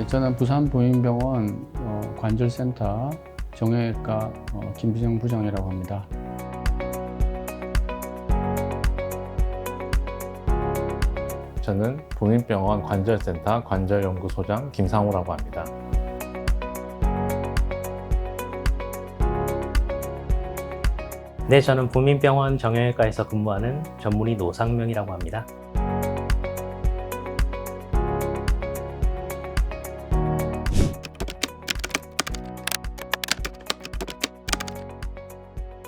저는 부산 부민병원 관절센터 정형외과 김비정 부장이라고 합니다. 저는 부민병원 관절센터 관절연구소장 김상우라고 합니다. 네, 저는 부민병원 정형외과에서 근무하는 전문의 노상명이라고 합니다.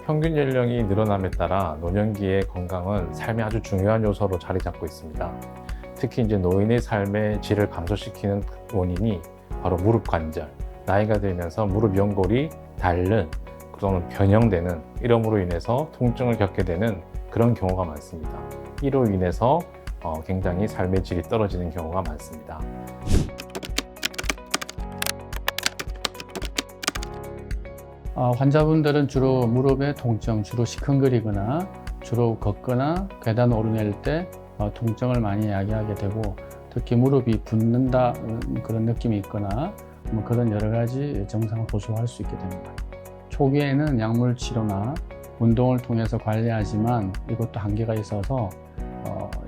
평균 연령이 늘어남에 따라 노년기의 건강은 삶의 아주 중요한 요소로 자리 잡고 있습니다. 특히 이제 노인의 삶의 질을 감소시키는 원인이 바로 무릎 관절, 나이가 들면서 무릎 연골이 닳는 또는 변형되는 이러므로 인해서 통증을 겪게 되는 그런 경우가 많습니다. 이로 인해서 굉장히 삶의 질이 떨어지는 경우가 많습니다. 환자분들은 주로 무릎의 통증, 주로 시큰거리거나 주로 걷거나 계단 오르낼 때 통증을 많이 이야기하게 되고, 특히 무릎이 붓는다 그런 느낌이 있거나 그런 여러 가지 증상을 호소할 수 있게 됩니다. 초기에는 약물 치료나 운동을 통해서 관리하지만 이것도 한계가 있어서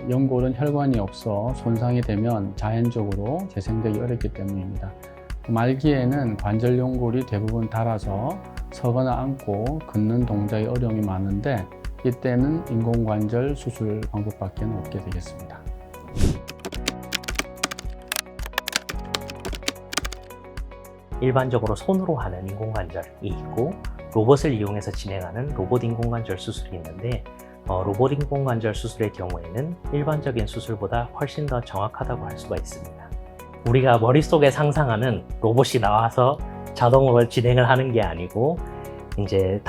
연골은 혈관이 없어 손상이 되면 자연적으로 재생되기 어렵기 때문입니다. 말기에는 관절 연골이 대부분 닳아서 서거나 앉고 걷는 동작에 어려움이 많은데, 이때는 인공관절 수술 방법밖에 없게 되겠습니다. 일반적으로 손으로 하는 인공관절이 있고, 로봇을 이용해서 진행하는 로봇 인공관절 수술이 있는데, 로봇 인공관절 수술의 경우에는 일반적인 수술보다 훨씬 더 정확하다고 할 수가 있습니다. 우리가 머릿속에 상상하는 로봇이 나와서 자동으로 진행을 하는 게 아니고, 이제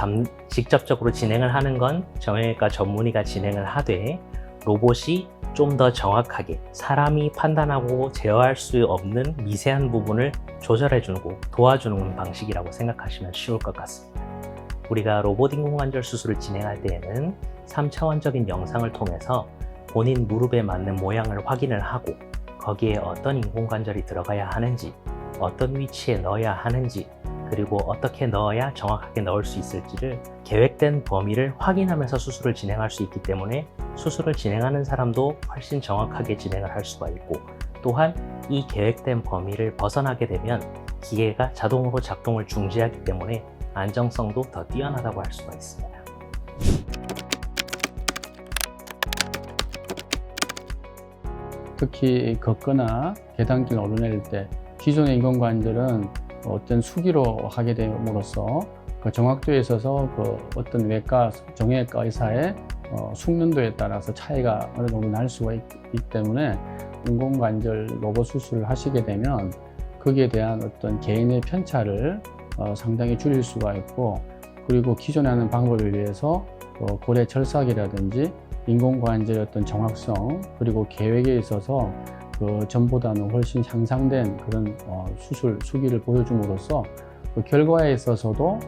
직접적으로 진행을 하는 건 정형외과 전문의가 진행을 하되, 로봇이 좀 더 정확하게 사람이 판단하고 제어할 수 없는 미세한 부분을 조절해주고 도와주는 방식이라고 생각하시면 쉬울 것 같습니다. 우리가 로봇 인공관절 수술을 진행할 때에는 3차원적인 영상을 통해서 본인 무릎에 맞는 모양을 확인을 하고, 거기에 어떤 인공관절이 들어가야 하는지, 어떤 위치에 넣어야 하는지, 그리고 어떻게 넣어야 정확하게 넣을 수 있을지를 계획된 범위를 확인하면서 수술을 진행할 수 있기 때문에, 수술을 진행하는 사람도 훨씬 정확하게 진행을 할 수가 있고, 또한 이 계획된 범위를 벗어나게 되면 기계가 자동으로 작동을 중지하기 때문에 안정성도 더 뛰어나다고 할 수가 있습니다. 특히 걷거나 계단길 오르낼 때 기존의 인공관절은 어떤 수기로 하게 됨으로써 그 정확도에 있어서 어떤 외과, 정형외과 의사의 숙련도에 따라서 차이가 어느 정도 날 수가 있기 때문에, 인공관절 로봇 수술을 하시게 되면 거기에 대한 어떤 개인의 편차를 상당히 줄일 수가 있고, 그리고 기존에 하는 방법에 비해서 고래 철사기라든지 인공관절의 어떤 정확성, 그리고 계획에 있어서 전보다는 훨씬 향상된 그런 수술 수기를 보여줌으로써 그 결과에 있어서도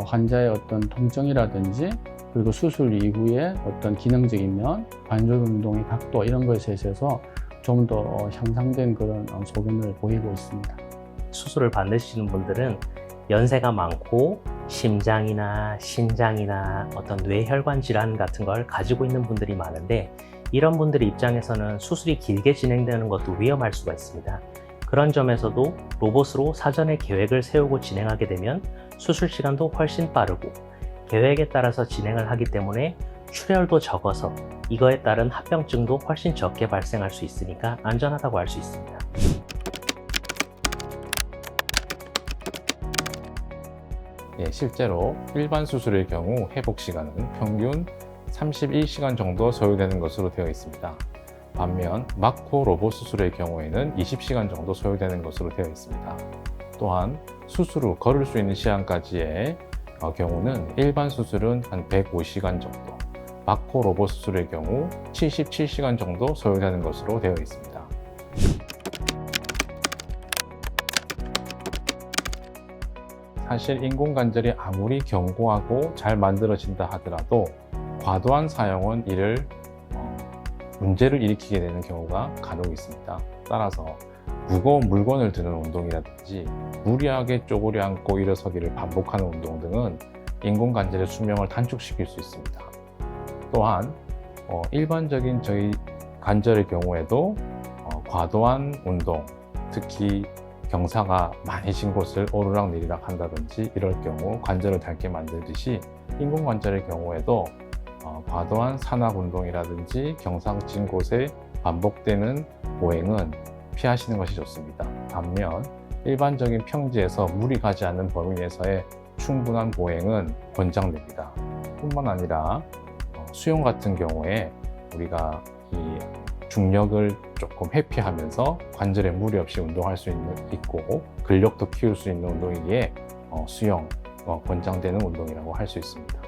환자의 어떤 통증이라든지, 그리고 수술 이후에 어떤 기능적인 면, 관절 운동의 각도 이런 것에 있어서 좀 더 향상된 그런 소견을 보이고 있습니다. 수술을 받으시는 분들은 연세가 많고 심장이나 신장이나 어떤 뇌혈관 질환 같은 걸 가지고 있는 분들이 많은데, 이런 분들의 입장에서는 수술이 길게 진행되는 것도 위험할 수가 있습니다. 그런 점에서도 로봇으로 사전에 계획을 세우고 진행하게 되면 수술 시간도 훨씬 빠르고, 계획에 따라서 진행을 하기 때문에 출혈도 적어서 이거에 따른 합병증도 훨씬 적게 발생할 수 있으니까 안전하다고 할 수 있습니다. 실제로 일반 수술의 경우 회복 시간은 평균 31시간 정도 소요되는 것으로 되어 있습니다. 반면 마코 로봇 수술의 경우에는 20시간 정도 소요되는 것으로 되어 있습니다. 또한 수술 후 걸을 수 있는 시간까지의 경우는 일반 수술은 한 105시간 정도, 마코 로봇 수술의 경우 77시간 정도 소요되는 것으로 되어 있습니다. 사실 인공관절이 아무리 견고하고 잘 만들어진다 하더라도 과도한 사용은 이를 문제를 일으키게 되는 경우가 간혹 있습니다. 따라서 무거운 물건을 드는 운동이라든지 무리하게 쪼그려 앉고 일어서기를 반복하는 운동 등은 인공관절의 수명을 단축시킬 수 있습니다. 또한 일반적인 저희 관절의 경우에도 과도한 운동, 특히 경사가 많이 진 곳을 오르락 내리락 한다든지 이럴 경우 관절을 닳게 만들듯이 인공관절의 경우에도 과도한 산악 운동이라든지 경사 진 곳에 반복되는 보행은 피하시는 것이 좋습니다. 반면 일반적인 평지에서 무리 가지 않는 범위 내에서의 충분한 보행은 권장됩니다. 뿐만 아니라 수영 같은 경우에 우리가 이 중력을 조금 회피하면서 관절에 무리 없이 운동할 수 있고 근력도 키울 수 있는 운동이기에 수영 권장되는 운동이라고 할 수 있습니다.